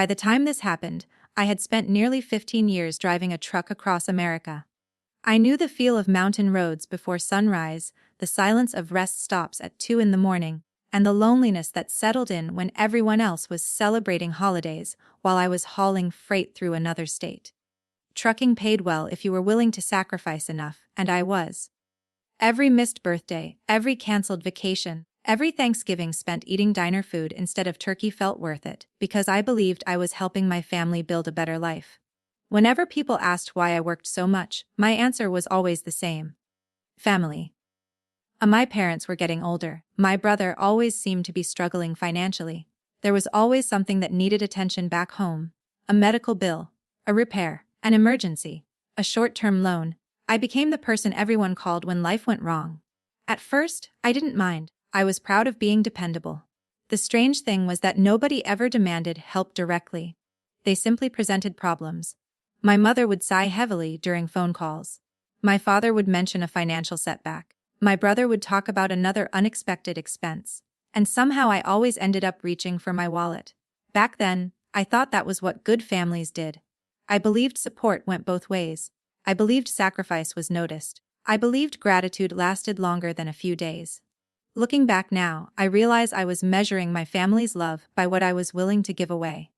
By the time this happened, I had spent nearly 15 years driving a truck across America. I knew the feel of mountain roads before sunrise, the silence of rest stops at 2 in the morning, and the loneliness that settled in when everyone else was celebrating holidays while I was hauling freight through another state. Trucking paid well if you were willing to sacrifice enough, and I was. Every missed birthday, every canceled vacation, every Thanksgiving spent eating diner food instead of turkey felt worth it, because I believed I was helping my family build a better life. Whenever people asked why I worked so much, my answer was always the same. Family. My parents were getting older. My brother always seemed to be struggling financially. There was always something that needed attention back home. A medical bill, a repair, an emergency, a short-term loan. I became the person everyone called when life went wrong. At first, I didn't mind. I was proud of being dependable. The strange thing was that nobody ever demanded help directly. They simply presented problems. My mother would sigh heavily during phone calls. My father would mention a financial setback. My brother would talk about another unexpected expense. And somehow I always ended up reaching for my wallet. Back then, I thought that was what good families did. I believed support went both ways. I believed sacrifice was noticed. I believed gratitude lasted longer than a few days. Looking back now, I realize I was measuring my family's love by what I was willing to give away.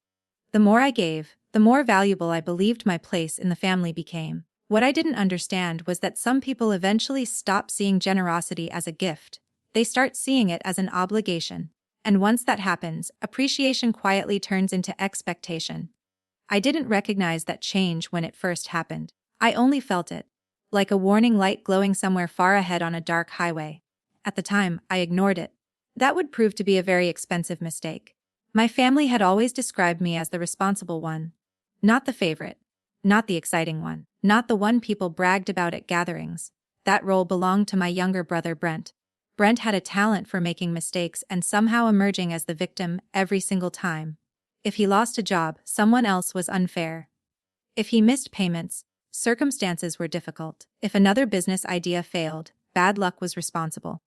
The more I gave, the more valuable I believed my place in the family became. What I didn't understand was that some people eventually stop seeing generosity as a gift. They start seeing it as an obligation. And once that happens, appreciation quietly turns into expectation. I didn't recognize that change when it first happened. I only felt it, like a warning light glowing somewhere far ahead on a dark highway. At the time, I ignored it. That would prove to be a very expensive mistake. My family had always described me as the responsible one. Not the favorite. Not the exciting one. Not the one people bragged about at gatherings. That role belonged to my younger brother Brent. Brent had a talent for making mistakes and somehow emerging as the victim every single time. If he lost a job, someone else was unfair. If he missed payments, circumstances were difficult. If another business idea failed, bad luck was responsible.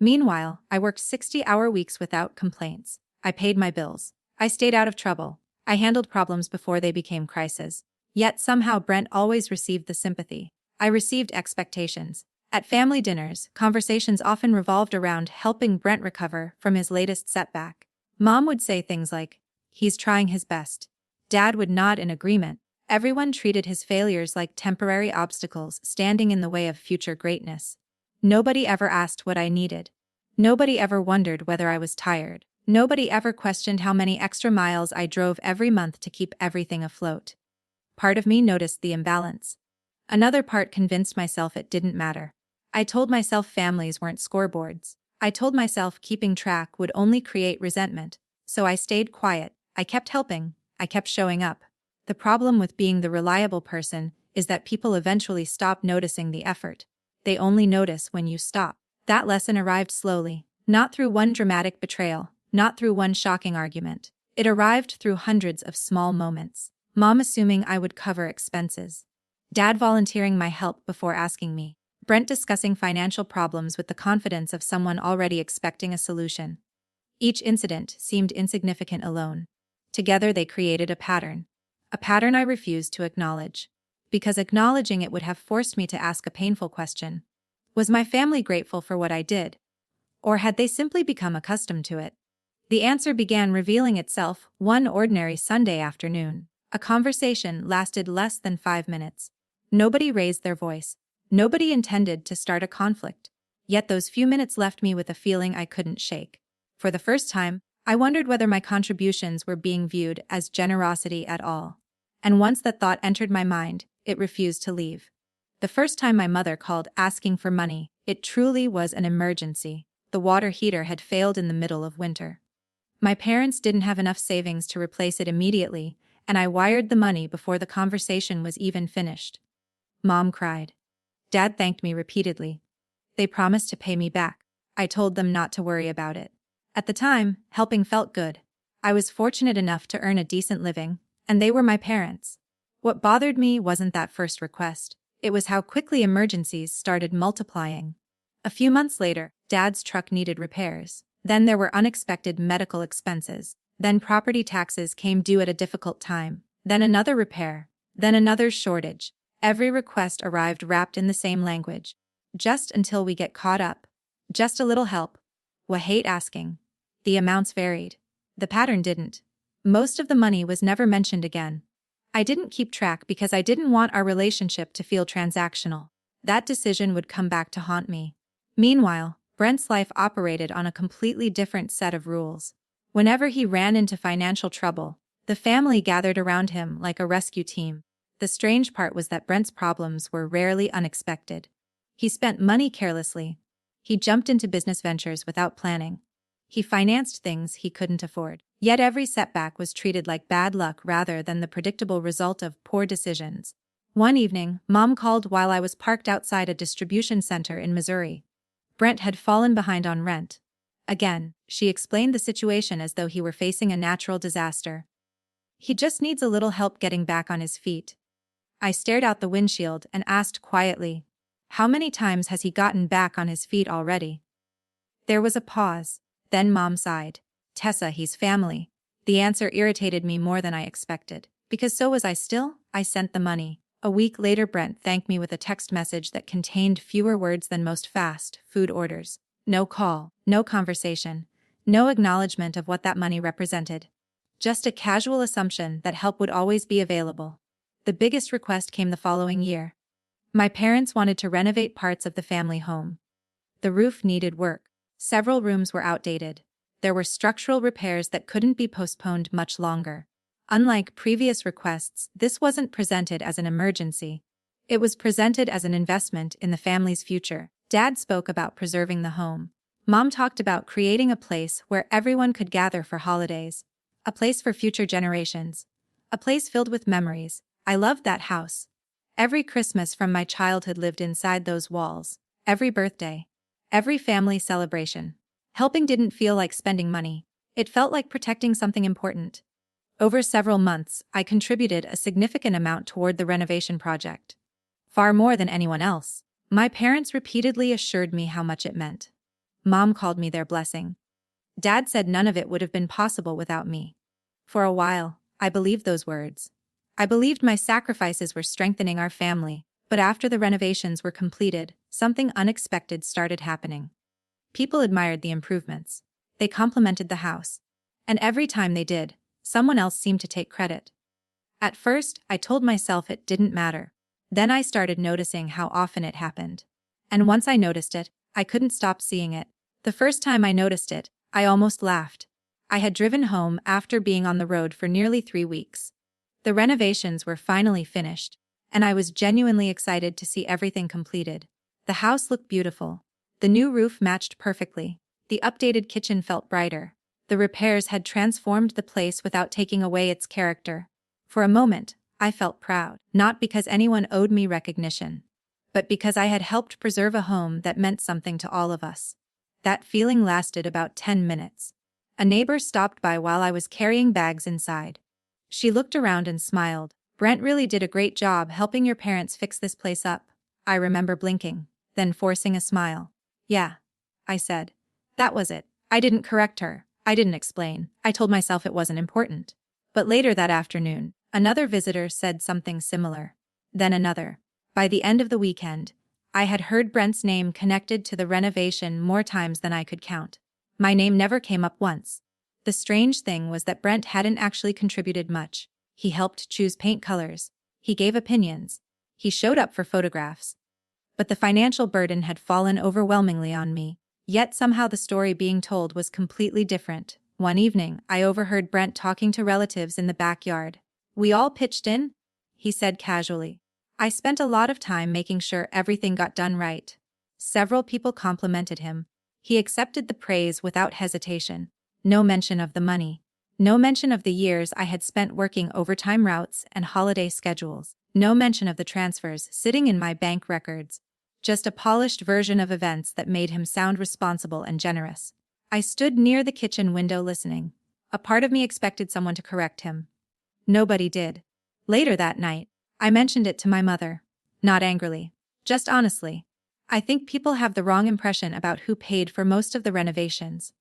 Meanwhile, I worked 60-hour weeks without complaints. I paid my bills. I stayed out of trouble. I handled problems before they became crises. Yet somehow Brent always received the sympathy. I received expectations. At family dinners, conversations often revolved around helping Brent recover from his latest setback. Mom would say things like, "He's trying his best." Dad would nod in agreement. Everyone treated his failures like temporary obstacles standing in the way of future greatness. Nobody ever asked what I needed. Nobody ever wondered whether I was tired. Nobody ever questioned how many extra miles I drove every month to keep everything afloat. Part of me noticed the imbalance. Another part convinced myself it didn't matter. I told myself families weren't scoreboards. I told myself keeping track would only create resentment. So I stayed quiet. I kept helping. I kept showing up. The problem with being the reliable person is that people eventually stop noticing the effort. They only notice when you stop. That lesson arrived slowly, not through one dramatic betrayal, not through one shocking argument. It arrived through hundreds of small moments. Mom assuming I would cover expenses. Dad volunteering my help before asking me. Brent discussing financial problems with the confidence of someone already expecting a solution. Each incident seemed insignificant alone. Together they created a pattern. A pattern I refused to acknowledge. Because acknowledging it would have forced me to ask a painful question. Was my family grateful for what I did? Or had they simply become accustomed to it? The answer began revealing itself one ordinary Sunday afternoon. A conversation lasted less than 5 minutes. Nobody raised their voice. Nobody intended to start a conflict. Yet those few minutes left me with a feeling I couldn't shake. For the first time, I wondered whether my contributions were being viewed as generosity at all. And once that thought entered my mind, it refused to leave. The first time my mother called asking for money, it truly was an emergency. The water heater had failed in the middle of winter. My parents didn't have enough savings to replace it immediately, and I wired the money before the conversation was even finished. Mom cried. Dad thanked me repeatedly. They promised to pay me back. I told them not to worry about it. At the time, helping felt good. I was fortunate enough to earn a decent living, and they were my parents. What bothered me wasn't that first request. It was how quickly emergencies started multiplying. A few months later, Dad's truck needed repairs. Then there were unexpected medical expenses. Then property taxes came due at a difficult time. Then another repair. Then another shortage. Every request arrived wrapped in the same language. Just until we get caught up. Just a little help. We hate asking. The amounts varied. The pattern didn't. Most of the money was never mentioned again. I didn't keep track because I didn't want our relationship to feel transactional. That decision would come back to haunt me. Meanwhile, Brent's life operated on a completely different set of rules. Whenever he ran into financial trouble, the family gathered around him like a rescue team. The strange part was that Brent's problems were rarely unexpected. He spent money carelessly. He jumped into business ventures without planning. He financed things he couldn't afford. Yet every setback was treated like bad luck rather than the predictable result of poor decisions. One evening, Mom called while I was parked outside a distribution center in Missouri. Brent had fallen behind on rent. Again, she explained the situation as though he were facing a natural disaster. He just needs a little help getting back on his feet. I stared out the windshield and asked quietly, "How many times has he gotten back on his feet already?" There was a pause. Then Mom sighed. "Tessa, he's family." The answer irritated me more than I expected. Because so was I still. I sent the money. A week later, Brent thanked me with a text message that contained fewer words than most fast food orders. No call, no conversation, no acknowledgement of what that money represented. Just a casual assumption that help would always be available. The biggest request came the following year. My parents wanted to renovate parts of the family home. The roof needed work. Several rooms were outdated. There were structural repairs that couldn't be postponed much longer. Unlike previous requests, this wasn't presented as an emergency. It was presented as an investment in the family's future. Dad spoke about preserving the home. Mom talked about creating a place where everyone could gather for holidays. A place for future generations. A place filled with memories. I loved that house. Every Christmas from my childhood lived inside those walls. Every birthday. Every family celebration. Helping didn't feel like spending money. It felt like protecting something important. Over several months, I contributed a significant amount toward the renovation project. Far more than anyone else. My parents repeatedly assured me how much it meant. Mom called me their blessing. Dad said none of it would have been possible without me. For a while, I believed those words. I believed my sacrifices were strengthening our family, but after the renovations were completed, something unexpected started happening. People admired the improvements. They complimented the house. And every time they did, someone else seemed to take credit. At first, I told myself it didn't matter. Then I started noticing how often it happened. And once I noticed it, I couldn't stop seeing it. The first time I noticed it, I almost laughed. I had driven home after being on the road for nearly 3 weeks. The renovations were finally finished, and I was genuinely excited to see everything completed. The house looked beautiful. The new roof matched perfectly. The updated kitchen felt brighter. The repairs had transformed the place without taking away its character. For a moment, I felt proud, not because anyone owed me recognition, but because I had helped preserve a home that meant something to all of us. That feeling lasted about 10 minutes. A neighbor stopped by while I was carrying bags inside. She looked around and smiled. "Brent really did a great job helping your parents fix this place up." I remember blinking, then forcing a smile. "Yeah," I said. That was it. I didn't correct her. I didn't explain. I told myself it wasn't important. But later that afternoon, another visitor said something similar. Then another. By the end of the weekend, I had heard Brent's name connected to the renovation more times than I could count. My name never came up once. The strange thing was that Brent hadn't actually contributed much. He helped choose paint colors. He gave opinions. He showed up for photographs. But the financial burden had fallen overwhelmingly on me. Yet somehow the story being told was completely different. One evening, I overheard Brent talking to relatives in the backyard. "We all pitched in," he said casually. "I spent a lot of time making sure everything got done right." Several people complimented him. He accepted the praise without hesitation. No mention of the money. No mention of the years I had spent working overtime routes and holiday schedules. No mention of the transfers sitting in my bank records. Just a polished version of events that made him sound responsible and generous. I stood near the kitchen window listening. A part of me expected someone to correct him. Nobody did. Later that night, I mentioned it to my mother. Not angrily. Just honestly. "I think people have the wrong impression about who paid for most of the renovations."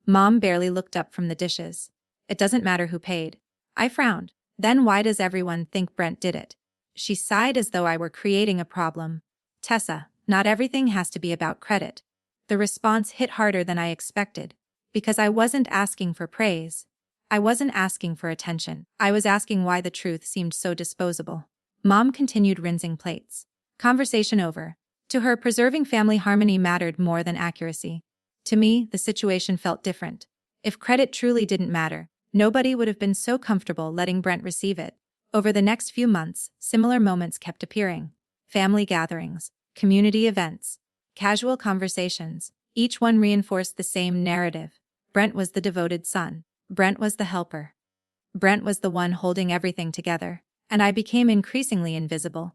Mom barely looked up from the dishes. It doesn't matter who paid. I frowned. Then why does everyone think Brent did it? She sighed as though I were creating a problem. Tessa, not everything has to be about credit. The response hit harder than I expected. Because I wasn't asking for praise. I wasn't asking for attention. I was asking why the truth seemed so disposable. Mom continued rinsing plates. Conversation over. To her, preserving family harmony mattered more than accuracy. To me, the situation felt different. If credit truly didn't matter, nobody would have been so comfortable letting Brent receive it. Over the next few months, similar moments kept appearing. Family gatherings, community events, casual conversations, each one reinforced the same narrative. Brent was the devoted son. Brent was the helper. Brent was the one holding everything together, and I became increasingly invisible.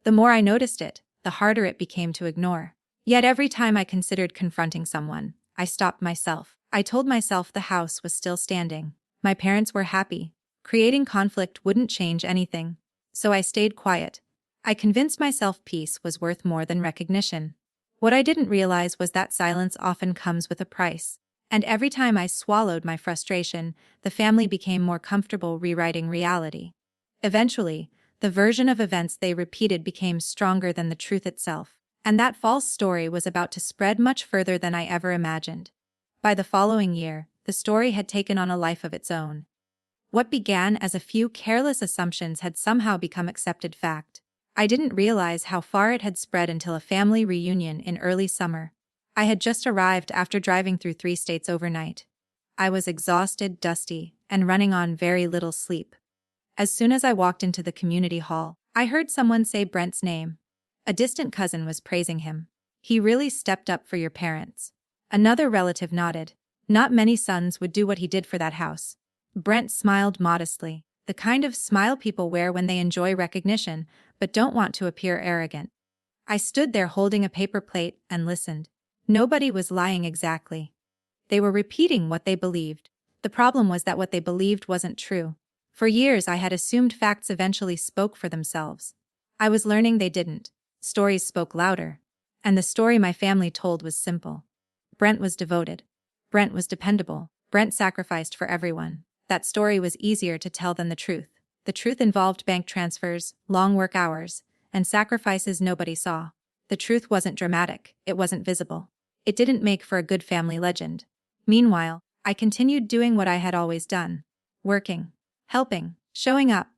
The more I noticed it, the harder it became to ignore. Yet every time I considered confronting someone, I stopped myself. I told myself the house was still standing. My parents were happy. Creating conflict wouldn't change anything. So I stayed quiet. I convinced myself peace was worth more than recognition. What I didn't realize was that silence often comes with a price. And every time I swallowed my frustration, the family became more comfortable rewriting reality. Eventually, the version of events they repeated became stronger than the truth itself, and that false story was about to spread much further than I ever imagined. By the following year, the story had taken on a life of its own. What began as a few careless assumptions had somehow become accepted fact. I didn't realize how far it had spread until a family reunion in early summer. I had just arrived after driving through 3 states overnight. I was exhausted, dusty, and running on very little sleep. As soon as I walked into the community hall, I heard someone say Brent's name. A distant cousin was praising him. He really stepped up for your parents. Another relative nodded. Not many sons would do what he did for that house. Brent smiled modestly, the kind of smile people wear when they enjoy recognition, but don't want to appear arrogant. I stood there holding a paper plate and listened. Nobody was lying exactly. They were repeating what they believed. The problem was that what they believed wasn't true. For years I had assumed facts eventually spoke for themselves. I was learning they didn't. Stories spoke louder. And the story my family told was simple. Brent was devoted. Brent was dependable. Brent sacrificed for everyone. That story was easier to tell than the truth. The truth involved bank transfers, long work hours, and sacrifices nobody saw. The truth wasn't dramatic, it wasn't visible. It didn't make for a good family legend. Meanwhile, I continued doing what I had always done. Working. Helping. Showing up.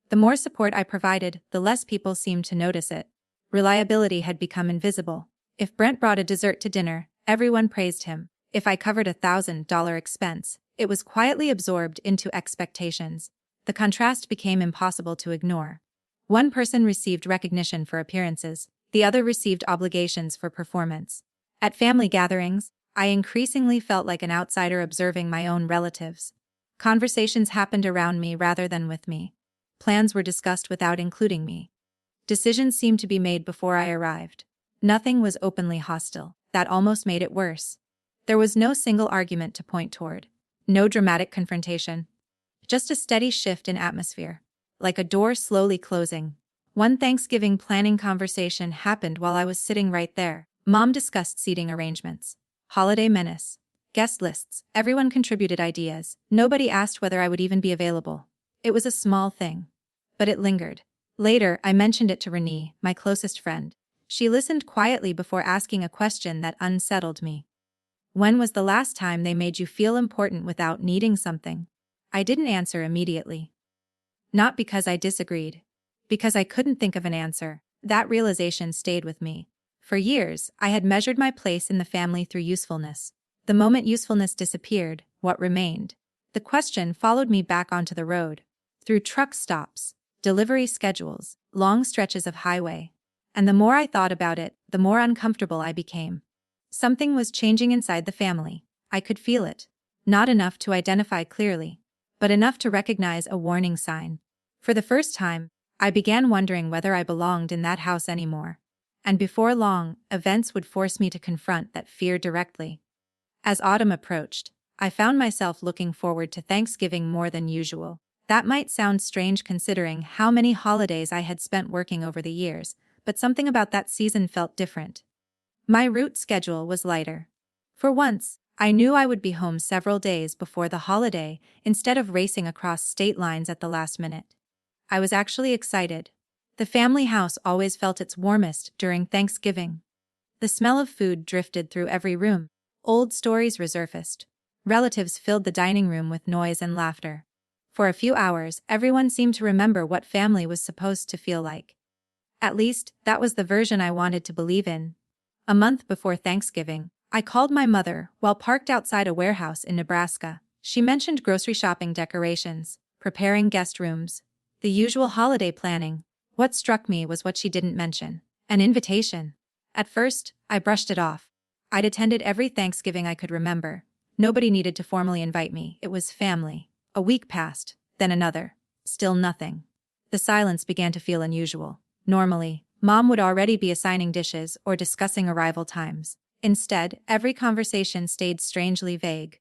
The more support I provided, the less people seemed to notice it. Reliability had become invisible. If Brent brought a dessert to dinner, everyone praised him. If I covered $1,000 expense, it was quietly absorbed into expectations. The contrast became impossible to ignore. One person received recognition for appearances, the other received obligations for performance. At family gatherings, I increasingly felt like an outsider observing my own relatives. Conversations happened around me rather than with me. Plans were discussed without including me. Decisions seemed to be made before I arrived. Nothing was openly hostile. That almost made it worse. There was no single argument to point toward. No dramatic confrontation. Just a steady shift in atmosphere. Like a door slowly closing. One Thanksgiving planning conversation happened while I was sitting right there. Mom discussed seating arrangements. Holiday menace. Guest lists. Everyone contributed ideas. Nobody asked whether I would even be available. It was a small thing. But it lingered. Later, I mentioned it to Renee, my closest friend. She listened quietly before asking a question that unsettled me. When was the last time they made you feel important without needing something? I didn't answer immediately. Not because I disagreed. Because I couldn't think of an answer. That realization stayed with me. For years, I had measured my place in the family through usefulness. The moment usefulness disappeared, what remained? The question followed me back onto the road. Through truck stops, delivery schedules, long stretches of highway. And the more I thought about it, the more uncomfortable I became. Something was changing inside the family. I could feel it. Not enough to identify clearly, but enough to recognize a warning sign. For the first time, I began wondering whether I belonged in that house anymore. And before long, events would force me to confront that fear directly. As autumn approached, I found myself looking forward to Thanksgiving more than usual. That might sound strange considering how many holidays I had spent working over the years, but something about that season felt different. My route schedule was lighter. For once, I knew I would be home several days before the holiday instead of racing across state lines at the last minute. I was actually excited. The family house always felt its warmest during Thanksgiving. The smell of food drifted through every room. Old stories resurfaced. Relatives filled the dining room with noise and laughter. For a few hours, everyone seemed to remember what family was supposed to feel like. At least, that was the version I wanted to believe in. A month before Thanksgiving, I called my mother while parked outside a warehouse in Nebraska. She mentioned grocery shopping decorations, preparing guest rooms, the usual holiday planning. What struck me was what she didn't mention: an invitation. At first, I brushed it off. I'd attended every Thanksgiving I could remember. Nobody needed to formally invite me. It was family. A week passed, then another. Still nothing. The silence began to feel unusual. Normally, Mom would already be assigning dishes or discussing arrival times. Instead, every conversation stayed strangely vague.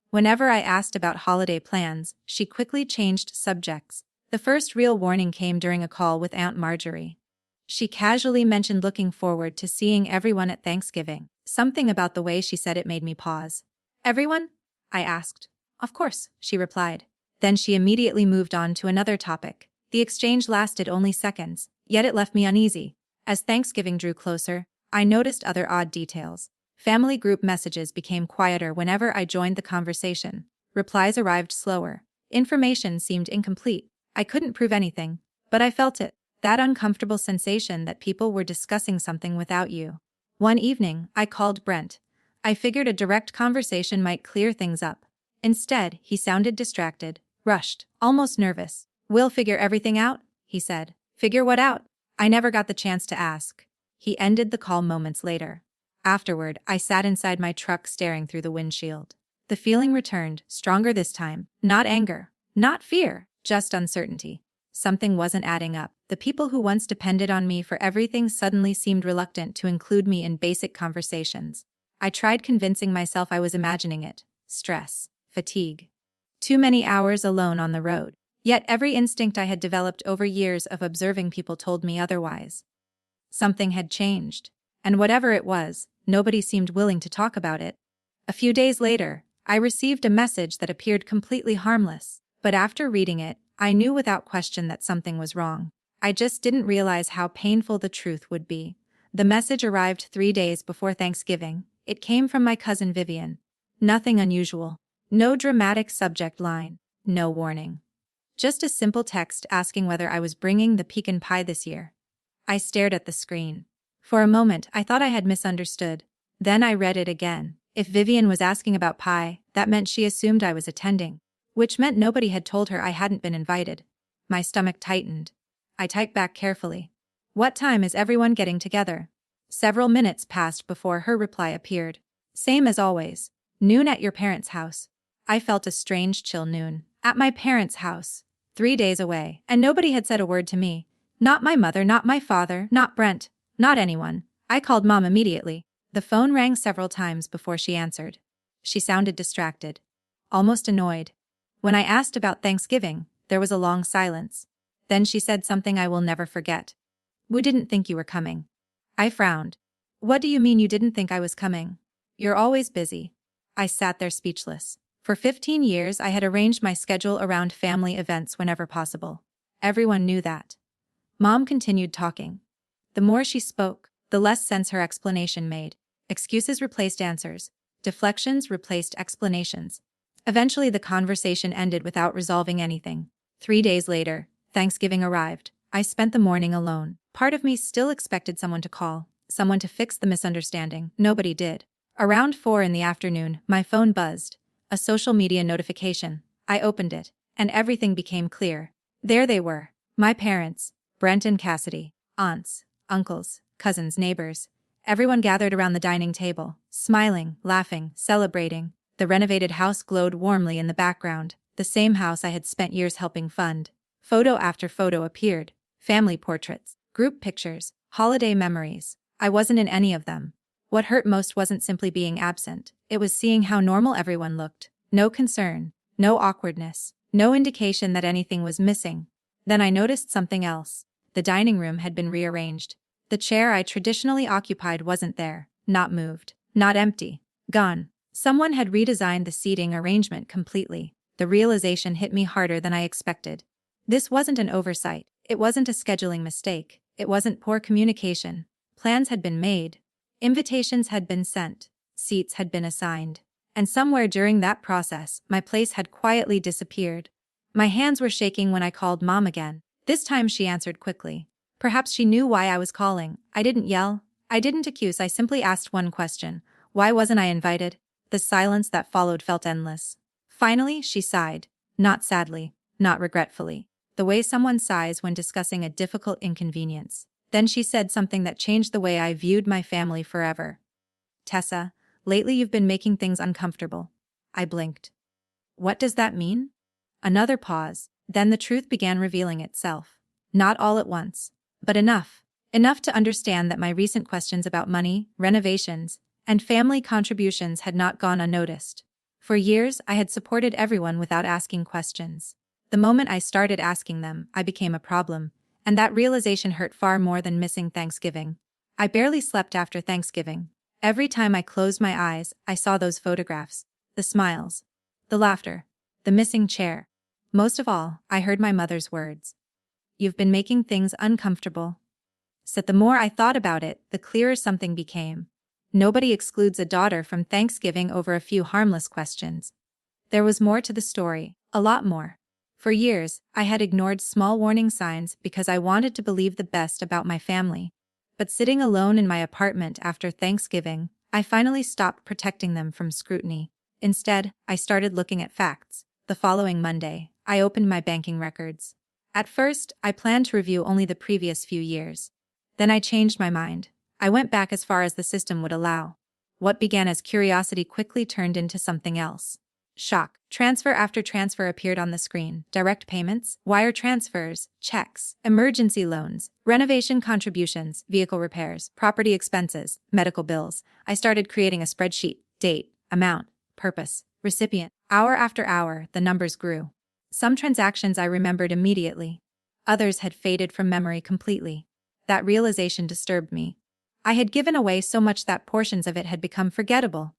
Whenever I asked about holiday plans, she quickly changed subjects. The first real warning came during a call with Aunt Marjorie. She casually mentioned looking forward to seeing everyone at Thanksgiving. Something about the way she said it made me pause. "Everyone?" I asked. "Of course," she replied. Then she immediately moved on to another topic. The exchange lasted only seconds, yet it left me uneasy. As Thanksgiving drew closer, I noticed other odd details. Family group messages became quieter whenever I joined the conversation. Replies arrived slower. Information seemed incomplete. I couldn't prove anything, but I felt it. That uncomfortable sensation that people were discussing something without you. One evening, I called Brent. I figured a direct conversation might clear things up. Instead, he sounded distracted, rushed, almost nervous. "We'll figure everything out," he said. "Figure what out?" I never got the chance to ask. He ended the call moments later. Afterward, I sat inside my truck staring through the windshield. The feeling returned, stronger this time. Not anger, not fear, just uncertainty. Something wasn't adding up. The people who once depended on me for everything suddenly seemed reluctant to include me in basic conversations. I tried convincing myself I was imagining it. Stress, fatigue. Too many hours alone on the road. Yet every instinct I had developed over years of observing people told me otherwise. Something had changed. And whatever it was, nobody seemed willing to talk about it. A few days later, I received a message that appeared completely harmless. But after reading it, I knew without question that something was wrong. I just didn't realize how painful the truth would be. The message arrived 3 days before Thanksgiving. It came from my cousin Vivian. Nothing unusual. No dramatic subject line. No warning. Just a simple text asking whether I was bringing the pecan pie this year. I stared at the screen. For a moment, I thought I had misunderstood. Then I read it again. If Vivian was asking about pie, that meant she assumed I was attending. Which meant nobody had told her I hadn't been invited. My stomach tightened. I typed back carefully. "What time is everyone getting together?" Several minutes passed before her reply appeared. "Same as always. Noon at your parents' house." I felt a strange chill. Noon. At my parents' house. 3 days away. And nobody had said a word to me. Not my mother, not my father, not Brent, not anyone. I called Mom immediately. The phone rang several times before she answered. She sounded distracted. Almost annoyed. When I asked about Thanksgiving, there was a long silence. Then she said something I will never forget. "We didn't think you were coming." I frowned. "What do you mean you didn't think I was coming? You're always busy." I sat there speechless. For 15 years I had arranged my schedule around family events whenever possible. Everyone knew that. Mom continued talking. The more she spoke, the less sense her explanation made. Excuses replaced answers. Deflections replaced explanations. Eventually the conversation ended without resolving anything. 3 days later, Thanksgiving arrived. I spent the morning alone. Part of me still expected someone to call, someone to fix the misunderstanding. Nobody did. Around 4 in the afternoon, my phone buzzed. A social media notification. I opened it, and everything became clear. There they were. My parents, Brent and Cassidy, aunts, uncles, cousins, neighbors. Everyone gathered around the dining table, smiling, laughing, celebrating. The renovated house glowed warmly in the background, the same house I had spent years helping fund. Photo after photo appeared. Family portraits, group pictures, holiday memories. I wasn't in any of them. What hurt most wasn't simply being absent. It was seeing how normal everyone looked. No concern, no awkwardness, no indication that anything was missing. Then I noticed something else. The dining room had been rearranged. The chair I traditionally occupied wasn't there, not moved, not empty, gone. Someone had redesigned the seating arrangement completely. The realization hit me harder than I expected. This wasn't an oversight. It wasn't a scheduling mistake. It wasn't poor communication. Plans had been made. Invitations had been sent. Seats had been assigned. And somewhere during that process, my place had quietly disappeared. My hands were shaking when I called Mom again. This time she answered quickly. Perhaps she knew why I was calling. I didn't yell. I didn't accuse. I simply asked one question. Why wasn't I invited? The silence that followed felt endless. Finally, she sighed. Not sadly, not regretfully. The way someone sighs when discussing a difficult inconvenience. Then she said something that changed the way I viewed my family forever. Tessa, lately you've been making things uncomfortable. I blinked. What does that mean? Another pause, then the truth began revealing itself. Not all at once, but enough. Enough to understand that my recent questions about money, renovations, and family contributions had not gone unnoticed. For years, I had supported everyone without asking questions. The moment I started asking them, I became a problem, and that realization hurt far more than missing Thanksgiving. I barely slept after Thanksgiving. Every time I closed my eyes, I saw those photographs, the smiles, the laughter, the missing chair. Most of all, I heard my mother's words. You've been making things uncomfortable. So the more I thought about it, the clearer something became. Nobody excludes a daughter from Thanksgiving over a few harmless questions. There was more to the story, a lot more. For years, I had ignored small warning signs because I wanted to believe the best about my family. But sitting alone in my apartment after Thanksgiving, I finally stopped protecting them from scrutiny. Instead, I started looking at facts. The following Monday, I opened my banking records. At first, I planned to review only the previous few years. Then I changed my mind. I went back as far as the system would allow. What began as curiosity quickly turned into something else. Shock. Transfer after transfer appeared on the screen. Direct payments, wire transfers, checks, emergency loans, renovation contributions, vehicle repairs, property expenses, medical bills. I started creating a spreadsheet. Date, amount, purpose, recipient. Hour after hour, the numbers grew. Some transactions I remembered immediately. Others had faded from memory completely. That realization disturbed me. I had given away so much that portions of it had become forgettable.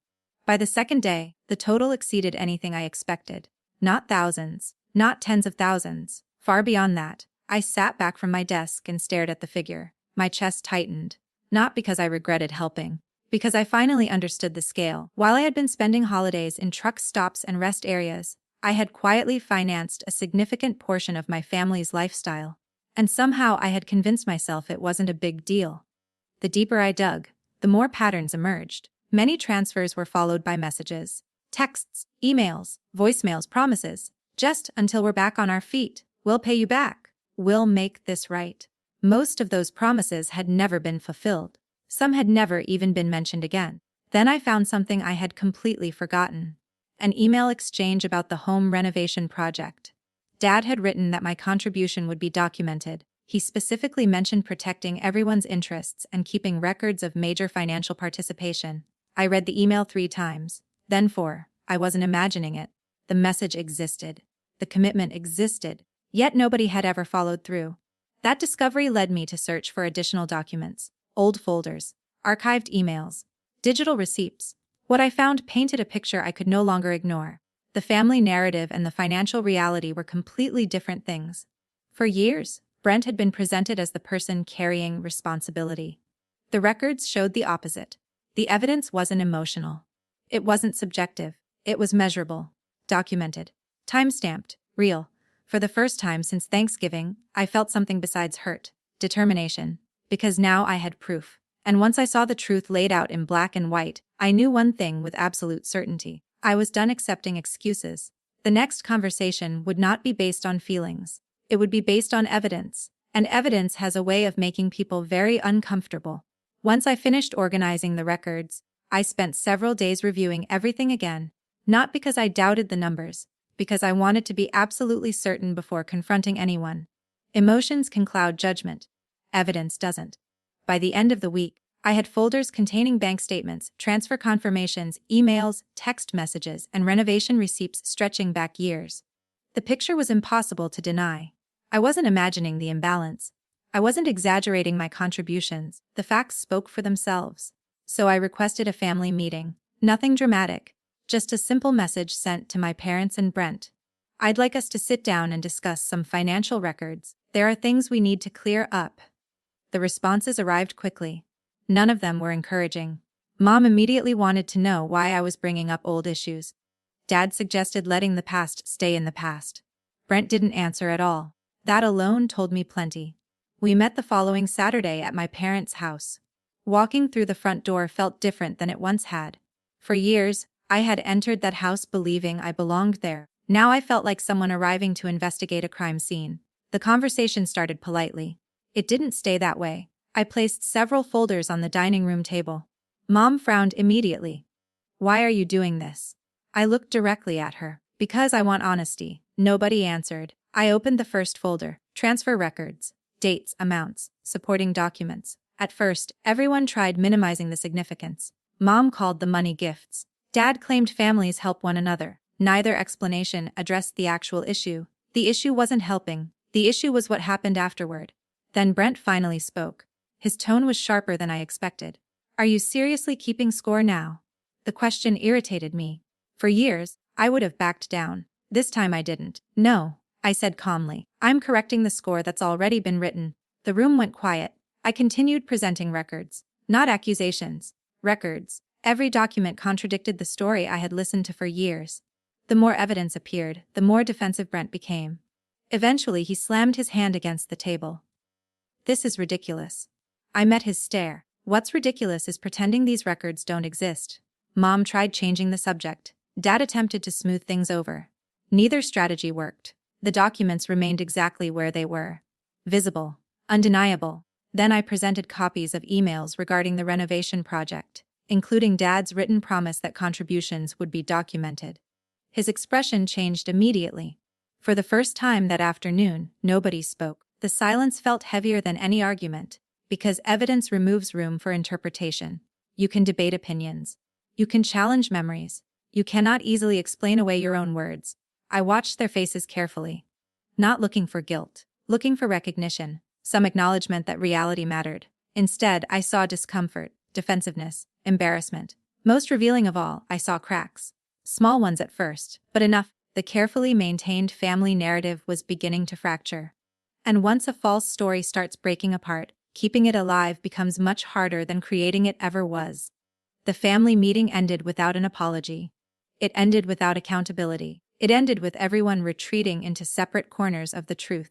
By the second day, the total exceeded anything I expected. Not thousands, not tens of thousands, far beyond that. I sat back from my desk and stared at the figure. My chest tightened. Not because I regretted helping, because I finally understood the scale. While I had been spending holidays in truck stops and rest areas, I had quietly financed a significant portion of my family's lifestyle. And somehow I had convinced myself it wasn't a big deal. The deeper I dug, the more patterns emerged. Many transfers were followed by messages, texts, emails, voicemails, promises. Just until we're back on our feet, we'll pay you back. We'll make this right. Most of those promises had never been fulfilled. Some had never even been mentioned again. Then I found something I had completely forgotten. An email exchange about the home renovation project. Dad had written that my contribution would be documented. He specifically mentioned protecting everyone's interests and keeping records of major financial participation. I read the email 3 times, then 4. I wasn't imagining it. The message existed. The commitment existed. Yet nobody had ever followed through. That discovery led me to search for additional documents, old folders, archived emails, digital receipts. What I found painted a picture I could no longer ignore. The family narrative and the financial reality were completely different things. For years, Brent had been presented as the person carrying responsibility. The records showed the opposite. The evidence wasn't emotional. It wasn't subjective. It was measurable, documented, time-stamped, real. For the first time since Thanksgiving, I felt something besides hurt, determination, because now I had proof. And once I saw the truth laid out in black and white, I knew one thing with absolute certainty. I was done accepting excuses. The next conversation would not be based on feelings. It would be based on evidence, and evidence has a way of making people very uncomfortable. Once I finished organizing the records, I spent several days reviewing everything again, not because I doubted the numbers, because I wanted to be absolutely certain before confronting anyone. Emotions can cloud judgment. Evidence doesn't. By the end of the week, I had folders containing bank statements, transfer confirmations, emails, text messages, and renovation receipts stretching back years. The picture was impossible to deny. I wasn't imagining the imbalance. I wasn't exaggerating my contributions. The facts spoke for themselves. So I requested a family meeting. Nothing dramatic. Just a simple message sent to my parents and Brent. I'd like us to sit down and discuss some financial records. There are things we need to clear up. The responses arrived quickly. None of them were encouraging. Mom immediately wanted to know why I was bringing up old issues. Dad suggested letting the past stay in the past. Brent didn't answer at all. That alone told me plenty. We met the following Saturday at my parents' house. Walking through the front door felt different than it once had. For years, I had entered that house believing I belonged there. Now I felt like someone arriving to investigate a crime scene. The conversation started politely. It didn't stay that way. I placed several folders on the dining room table. Mom frowned immediately. Why are you doing this? I looked directly at her. Because I want honesty. Nobody answered. I opened the first folder. Transfer records. Dates, amounts, supporting documents. At first, everyone tried minimizing the significance. Mom called the money gifts. Dad claimed families help one another. Neither explanation addressed the actual issue. The issue wasn't helping. The issue was what happened afterward. Then Brent finally spoke. His tone was sharper than I expected. Are you seriously keeping score now? The question irritated me. For years, I would have backed down. This time I didn't. No, I said calmly. I'm correcting the score that's already been written. The room went quiet. I continued presenting records. Not accusations. Records. Every document contradicted the story I had listened to for years. The more evidence appeared, the more defensive Brent became. Eventually he slammed his hand against the table. This is ridiculous. I met his stare. What's ridiculous is pretending these records don't exist. Mom tried changing the subject. Dad attempted to smooth things over. Neither strategy worked. The documents remained exactly where they were. Visible. Undeniable. Then I presented copies of emails regarding the renovation project, including Dad's written promise that contributions would be documented. His expression changed immediately. For the first time that afternoon, nobody spoke. The silence felt heavier than any argument, because evidence removes room for interpretation. You can debate opinions. You can challenge memories. You cannot easily explain away your own words. I watched their faces carefully. Not looking for guilt, looking for recognition, some acknowledgement that reality mattered. Instead, I saw discomfort, defensiveness, embarrassment. Most revealing of all, I saw cracks. Small ones at first, but enough. The carefully maintained family narrative was beginning to fracture. And once a false story starts breaking apart, keeping it alive becomes much harder than creating it ever was. The family meeting ended without an apology. It ended without accountability. It ended with everyone retreating into separate corners of the truth.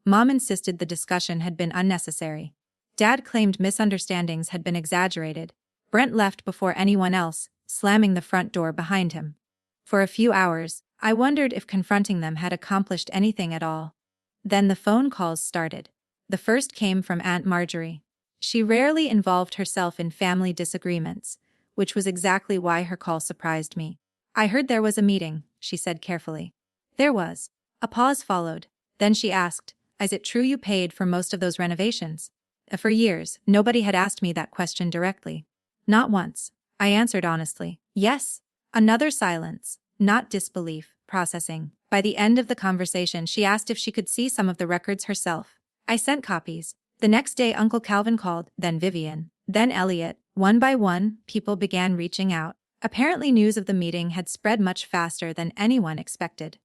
Mom insisted the discussion had been unnecessary. Dad claimed misunderstandings had been exaggerated. Brent left before anyone else, slamming the front door behind him. For a few hours, I wondered if confronting them had accomplished anything at all. Then the phone calls started. The first came from Aunt Marjorie. She rarely involved herself in family disagreements, which was exactly why her call surprised me. I heard there was a meeting, she said carefully. There was. A pause followed. Then she asked, is it true you paid for most of those renovations? For years, nobody had asked me that question directly. Not once. I answered honestly. Yes. Another silence. Not disbelief, processing. By the end of the conversation, she asked if she could see some of the records herself. I sent copies. The next day Uncle Calvin called, then Vivian, then Elliot. One by one, people began reaching out. Apparently news of the meeting had spread much faster than anyone expected.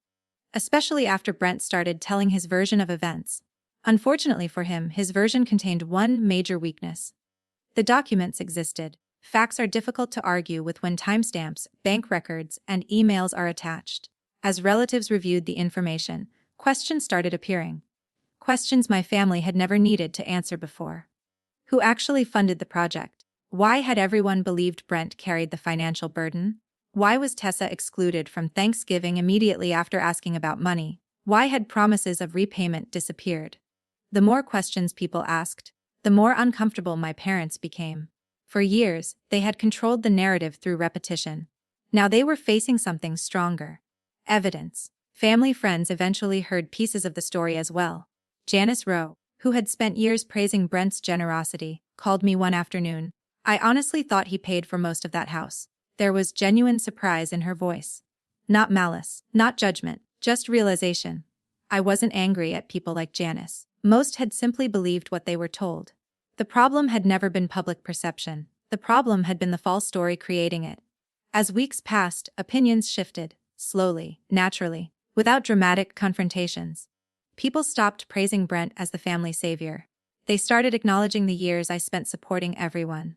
Especially after Brent started telling his version of events. Unfortunately for him, his version contained one major weakness. The documents existed. Facts are difficult to argue with when timestamps, bank records, and emails are attached. As relatives reviewed the information, questions started appearing. Questions my family had never needed to answer before. Who actually funded the project? Why had everyone believed Brent carried the financial burden? Why was Tessa excluded from Thanksgiving immediately after asking about money? Why had promises of repayment disappeared? The more questions people asked, the more uncomfortable my parents became. For years, they had controlled the narrative through repetition. Now they were facing something stronger. Evidence. Family friends eventually heard pieces of the story as well. Janice Rowe, who had spent years praising Brent's generosity, called me one afternoon. I honestly thought he paid for most of that house. There was genuine surprise in her voice. Not malice, not judgment, just realization. I wasn't angry at people like Janice. Most had simply believed what they were told. The problem had never been public perception. The problem had been the false story creating it. As weeks passed, opinions shifted, slowly, naturally, without dramatic confrontations. People stopped praising Brent as the family savior. They started acknowledging the years I spent supporting everyone.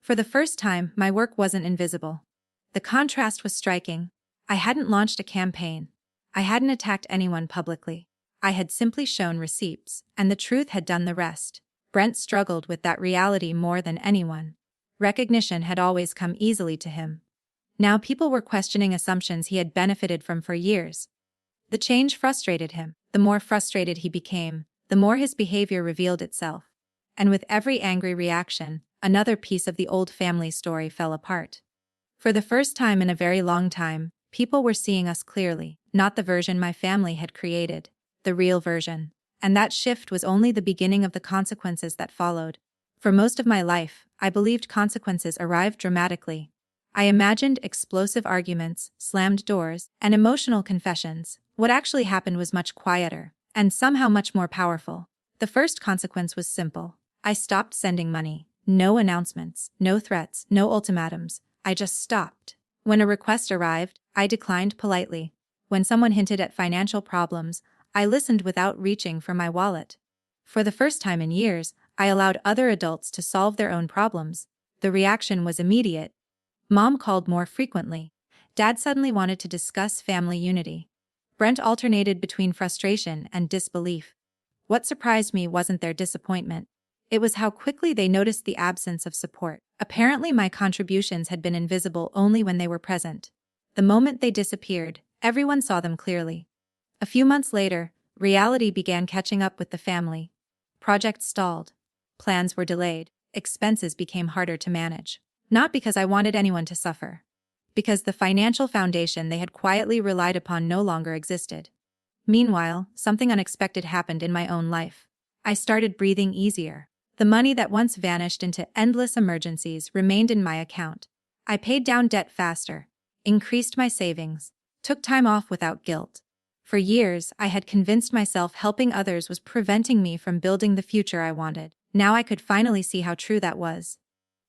For the first time, my work wasn't invisible. The contrast was striking. I hadn't launched a campaign. I hadn't attacked anyone publicly. I had simply shown receipts, and the truth had done the rest. Brent struggled with that reality more than anyone. Recognition had always come easily to him. Now people were questioning assumptions he had benefited from for years. The change frustrated him. The more frustrated he became, the more his behavior revealed itself. And with every angry reaction, another piece of the old family story fell apart. For the first time in a very long time, people were seeing us clearly, not the version my family had created, the real version. And that shift was only the beginning of the consequences that followed. For most of my life, I believed consequences arrived dramatically. I imagined explosive arguments, slammed doors, and emotional confessions. What actually happened was much quieter, and somehow much more powerful. The first consequence was simple. I stopped sending money. No announcements, no threats, no ultimatums. I just stopped. When a request arrived, I declined politely. When someone hinted at financial problems, I listened without reaching for my wallet. For the first time in years, I allowed other adults to solve their own problems. The reaction was immediate. Mom called more frequently. Dad suddenly wanted to discuss family unity. Brent alternated between frustration and disbelief. What surprised me wasn't their disappointment. It was how quickly they noticed the absence of support. Apparently my contributions had been invisible only when they were present. The moment they disappeared, everyone saw them clearly. A few months later, reality began catching up with the family. Projects stalled. Plans were delayed. Expenses became harder to manage. Not because I wanted anyone to suffer. Because the financial foundation they had quietly relied upon no longer existed. Meanwhile, something unexpected happened in my own life. I started breathing easier. The money that once vanished into endless emergencies remained in my account. I paid down debt faster, increased my savings, took time off without guilt. For years, I had convinced myself helping others was preventing me from building the future I wanted. Now I could finally see how true that was.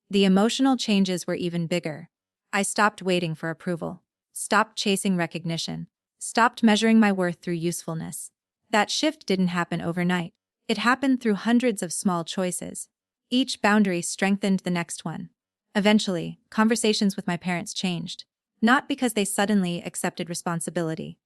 The emotional changes were even bigger. I stopped waiting for approval, stopped chasing recognition, stopped measuring my worth through usefulness. That shift didn't happen overnight. It happened through hundreds of small choices. Each boundary strengthened the next one. Eventually, conversations with my parents changed. Not because they suddenly accepted responsibility.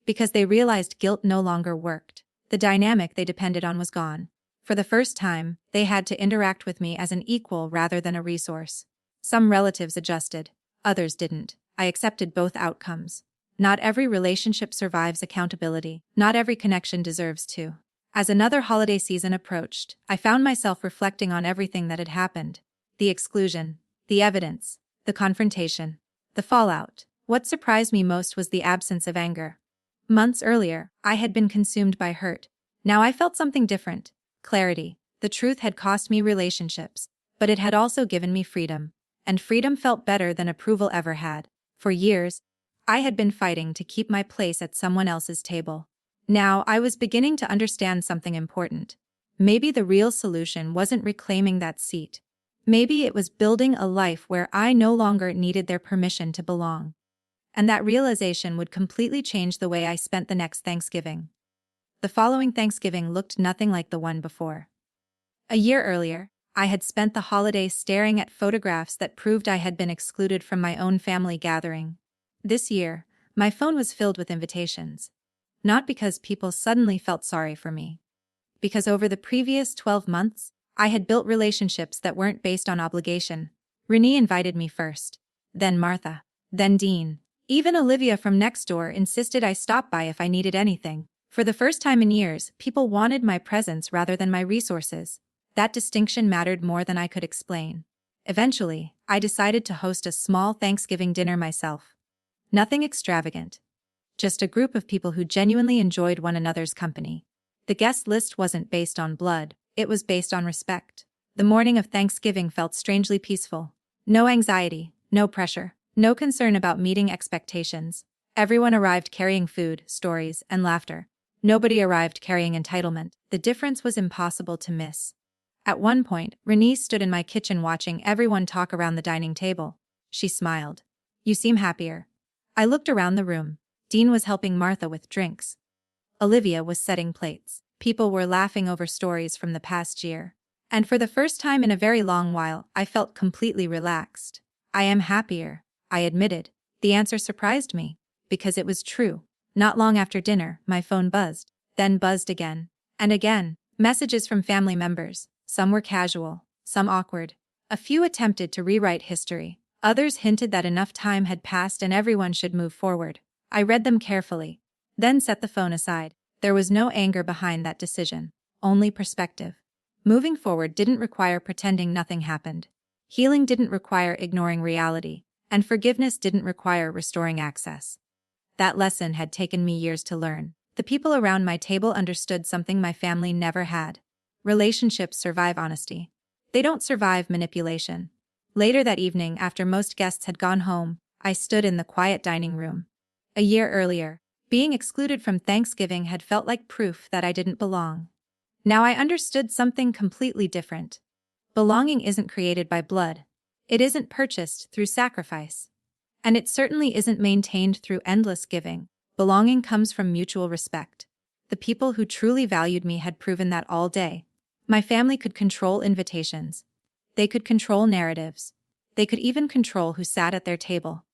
Because they realized guilt no longer worked. The dynamic they depended on was gone. For the first time, they had to interact with me as an equal rather than a resource. Some relatives adjusted, others didn't. I accepted both outcomes. Not every relationship survives accountability. Not every connection deserves to. As another holiday season approached, I found myself reflecting on everything that had happened. The exclusion, the evidence, the confrontation, the fallout. What surprised me most was the absence of anger. Months earlier, I had been consumed by hurt. Now I felt something different. Clarity. The truth had cost me relationships, but it had also given me freedom. And freedom felt better than approval ever had. For years, I had been fighting to keep my place at someone else's table. Now I was beginning to understand something important. Maybe the real solution wasn't reclaiming that seat. Maybe it was building a life where I no longer needed their permission to belong. And that realization would completely change the way I spent the next Thanksgiving. The following Thanksgiving looked nothing like the one before. A year earlier, I had spent the holiday staring at photographs that proved I had been excluded from my own family gathering. This year, my phone was filled with invitations. Not because people suddenly felt sorry for me. Because over the previous 12 months, I had built relationships that weren't based on obligation. Renee invited me first. Then Martha. Then Dean. Even Olivia from next door insisted I stop by if I needed anything. For the first time in years, people wanted my presence rather than my resources. That distinction mattered more than I could explain. Eventually, I decided to host a small Thanksgiving dinner myself. Nothing extravagant. Just a group of people who genuinely enjoyed one another's company. The guest list wasn't based on blood, it was based on respect. The morning of Thanksgiving felt strangely peaceful. No anxiety, no pressure, no concern about meeting expectations. Everyone arrived carrying food, stories, and laughter. Nobody arrived carrying entitlement. The difference was impossible to miss. At one point, Renee stood in my kitchen watching everyone talk around the dining table. She smiled. You seem happier. I looked around the room. Dean was helping Martha with drinks. Olivia was setting plates. People were laughing over stories from the past year. And for the first time in a very long while, I felt completely relaxed. I am happier, I admitted. The answer surprised me, because it was true. Not long after dinner, my phone buzzed, then buzzed again. And again, messages from family members. Some were casual, some awkward. A few attempted to rewrite history. Others hinted that enough time had passed and everyone should move forward. I read them carefully, then set the phone aside. There was no anger behind that decision, only perspective. Moving forward didn't require pretending nothing happened. Healing didn't require ignoring reality, and forgiveness didn't require restoring access. That lesson had taken me years to learn. The people around my table understood something my family never had. Relationships survive honesty. They don't survive manipulation. Later that evening, after most guests had gone home, I stood in the quiet dining room. A year earlier, being excluded from Thanksgiving had felt like proof that I didn't belong. Now I understood something completely different. Belonging isn't created by blood. It isn't purchased through sacrifice. And it certainly isn't maintained through endless giving. Belonging comes from mutual respect. The people who truly valued me had proven that all day. My family could control invitations. They could control narratives. They could even control who sat at their table.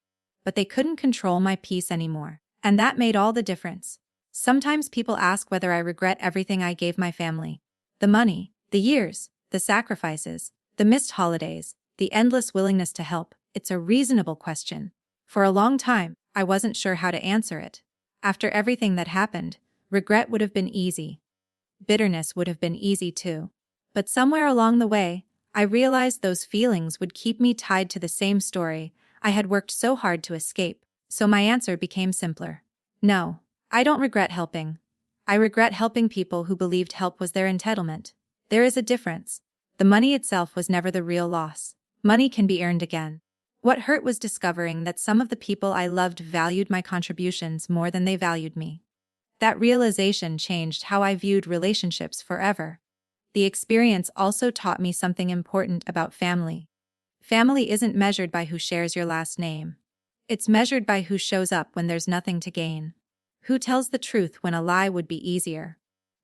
But they couldn't control my peace anymore. And that made all the difference. Sometimes people ask whether I regret everything I gave my family. The money, the years, the sacrifices, the missed holidays, the endless willingness to help. It's a reasonable question. For a long time, I wasn't sure how to answer it. After everything that happened, regret would have been easy. Bitterness would have been easy too. But somewhere along the way, I realized those feelings would keep me tied to the same story I had worked so hard to escape. So my answer became simpler. No, I don't regret helping. I regret helping people who believed help was their entitlement. There is a difference. The money itself was never the real loss. Money can be earned again. What hurt was discovering that some of the people I loved valued my contributions more than they valued me. That realization changed how I viewed relationships forever. The experience also taught me something important about family. Family isn't measured by who shares your last name. It's measured by who shows up when there's nothing to gain. Who tells the truth when a lie would be easier?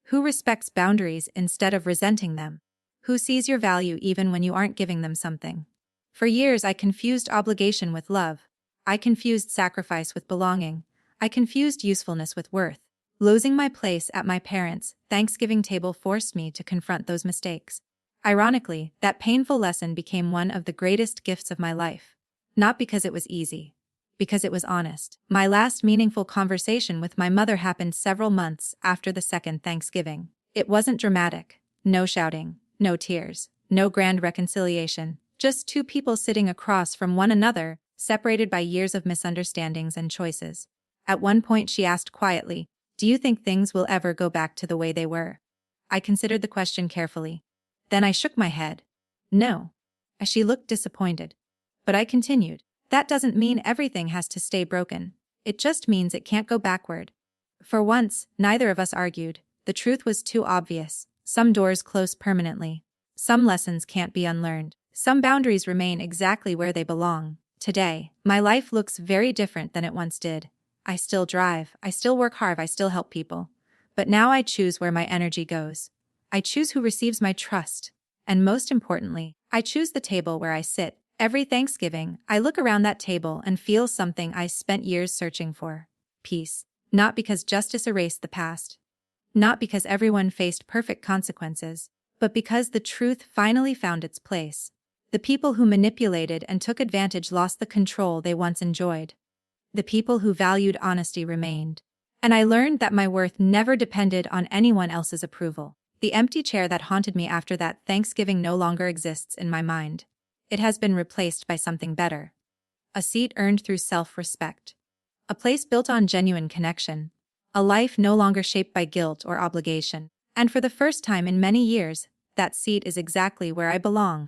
Who respects boundaries instead of resenting them? Who sees your value even when you aren't giving them something? For years I confused obligation with love. I confused sacrifice with belonging. I confused usefulness with worth. Losing my place at my parents' Thanksgiving table forced me to confront those mistakes. Ironically, that painful lesson became one of the greatest gifts of my life. Not because it was easy. Because it was honest. My last meaningful conversation with my mother happened several months after the second Thanksgiving. It wasn't dramatic. No shouting, no tears, no grand reconciliation. Just two people sitting across from one another, separated by years of misunderstandings and choices. At one point she asked quietly, "Do you think things will ever go back to the way they were?" I considered the question carefully. Then I shook my head. No. She looked disappointed. But I continued. That doesn't mean everything has to stay broken. It just means it can't go backward. For once, neither of us argued. The truth was too obvious. Some doors close permanently. Some lessons can't be unlearned. Some boundaries remain exactly where they belong. Today, my life looks very different than it once did. I still drive, I still work hard, I still help people. But now I choose where my energy goes. I choose who receives my trust. And most importantly, I choose the table where I sit. Every Thanksgiving, I look around that table and feel something I spent years searching for. Peace. Not because justice erased the past. Not because everyone faced perfect consequences. But because the truth finally found its place. The people who manipulated and took advantage lost the control they once enjoyed. The people who valued honesty remained. And I learned that my worth never depended on anyone else's approval. The empty chair that haunted me after that Thanksgiving no longer exists in my mind. It has been replaced by something better. A seat earned through self-respect. A place built on genuine connection. A life no longer shaped by guilt or obligation. And for the first time in many years, that seat is exactly where I belong.